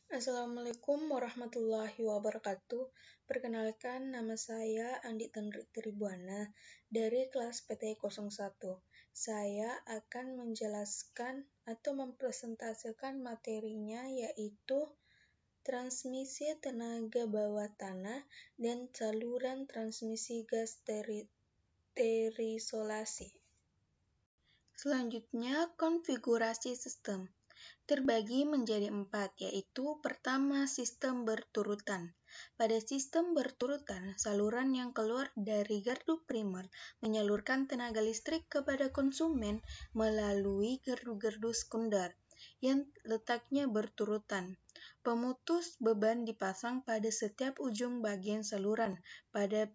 Assalamualaikum warahmatullahi wabarakatuh. Perkenalkan, nama saya Andi Tribuana dari kelas PTI 01. Saya akan menjelaskan atau mempresentasikan materinya, yaitu transmisi tenaga bawah tanah dan saluran transmisi gas terisolasi. Selanjutnya, konfigurasi sistem terbagi menjadi 4, yaitu pertama, sistem berturutan. Pada sistem berturutan, saluran yang keluar dari gardu primer menyalurkan tenaga listrik kepada konsumen melalui gardu-gardu sekunder yang letaknya berturutan. Pemutus beban dipasang pada setiap ujung bagian saluran pada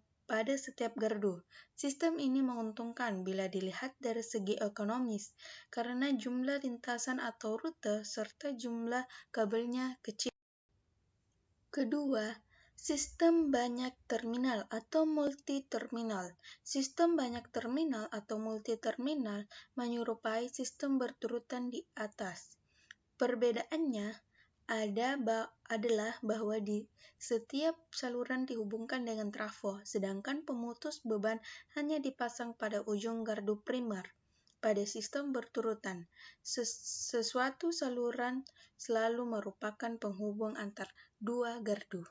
setiap gardu. Sistem ini menguntungkan bila dilihat dari segi ekonomis, karena jumlah lintasan atau rute serta jumlah kabelnya kecil. Kedua, sistem banyak terminal atau multi-terminal. Sistem banyak terminal atau multi-terminal menyerupai sistem berturutan di atas. Perbedaannya adalah bahwa di setiap saluran dihubungkan dengan trafo, sedangkan pemutus beban hanya dipasang pada ujung gardu primer. Pada sistem berturutan, sesuatu saluran selalu merupakan penghubung antar dua gardu.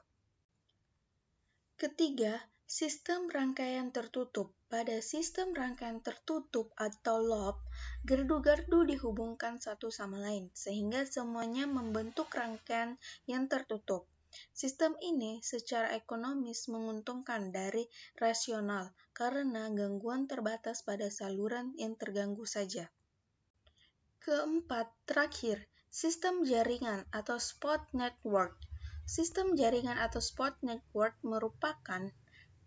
Ketiga, sistem rangkaian tertutup. Pada sistem rangkaian tertutup atau loop, gardu-gardu dihubungkan satu sama lain, sehingga semuanya membentuk rangkaian yang tertutup. Sistem ini secara ekonomis menguntungkan dari rasional, karena gangguan terbatas pada saluran yang terganggu saja. Keempat, terakhir, sistem jaringan atau spot network. Sistem jaringan atau spot network merupakan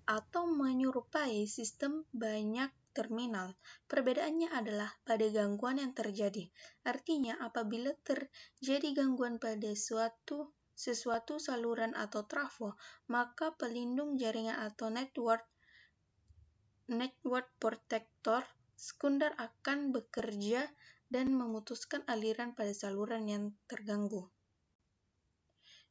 atau menyerupai sistem banyak terminal. Perbedaannya adalah pada gangguan yang terjadi. Artinya, apabila terjadi gangguan pada sesuatu saluran atau trafo, maka pelindung jaringan atau network protector sekunder akan bekerja dan memutuskan aliran pada saluran yang terganggu.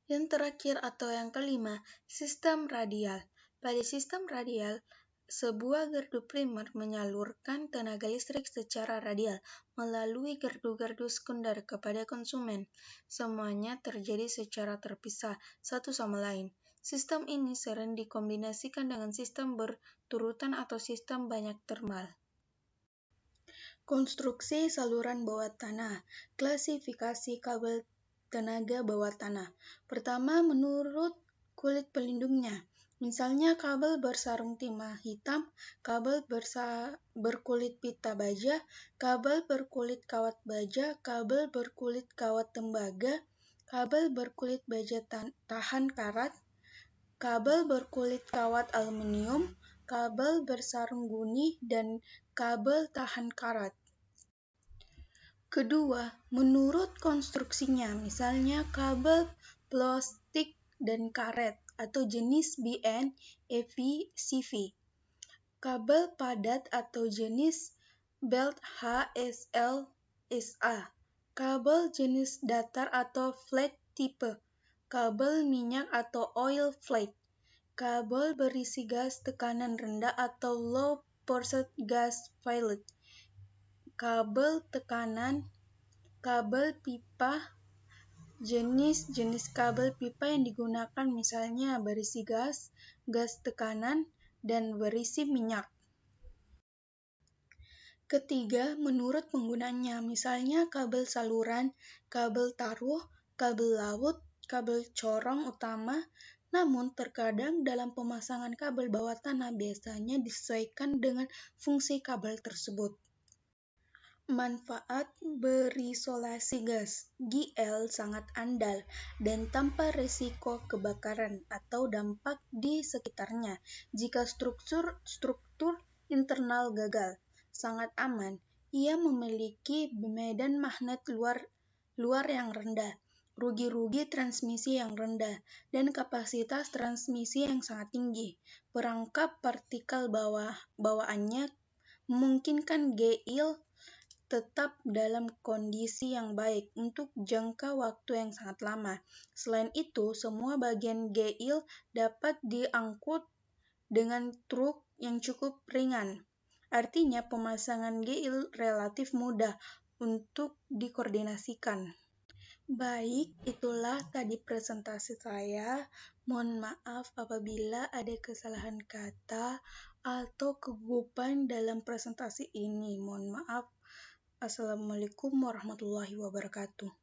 Yang terakhir atau yang kelima, sistem radial. Pada sistem radial, sebuah gardu primer menyalurkan tenaga listrik secara radial melalui gardu-gardu sekunder kepada konsumen. Semuanya terjadi secara terpisah satu sama lain. Sistem ini sering dikombinasikan dengan sistem berturutan atau sistem banyak terminal. Konstruksi saluran bawah tanah. Klasifikasi kabel tenaga bawah tanah. Pertama, menurut kulit pelindungnya. Misalnya kabel bersarung timah hitam, kabel berkulit pita baja, kabel berkulit kawat baja, kabel berkulit kawat tembaga, kabel berkulit baja tahan karat, kabel berkulit kawat aluminium, kabel bersarung guni, dan kabel tahan karat. Kedua, menurut konstruksinya, misalnya kabel plastik dan karet atau jenis BN, EV, CV, kabel padat atau jenis belt HSL, SA, kabel jenis datar atau flat tipe, kabel minyak atau oil flat, kabel berisi gas tekanan rendah atau low pressure gas pilot, kabel tekanan, kabel pipa, jenis kabel pipa yang digunakan misalnya berisi gas tekanan, dan berisi minyak. Ketiga, menurut penggunanya, misalnya kabel saluran, kabel taruh, kabel laut, kabel corong utama. Namun, terkadang dalam pemasangan kabel bawah tanah biasanya disesuaikan dengan fungsi kabel tersebut. Manfaat berisolasi gas GL sangat andal dan tanpa risiko kebakaran atau dampak di sekitarnya. Jika struktur internal gagal, sangat aman. Ia memiliki medan magnet luar yang rendah, rugi-rugi transmisi yang rendah, dan kapasitas transmisi yang sangat tinggi. Perangkap partikel bawaannya memungkinkan GL tetap dalam kondisi yang baik untuk jangka waktu yang sangat lama. Selain itu, semua bagian GIL dapat diangkut dengan truk yang cukup ringan. Artinya, pemasangan GIL relatif mudah untuk dikoordinasikan. Baik, itulah tadi presentasi saya. Mohon maaf apabila ada kesalahan kata atau kegugupan dalam presentasi ini. Mohon maaf. Assalamualaikum warahmatullahi wabarakatuh.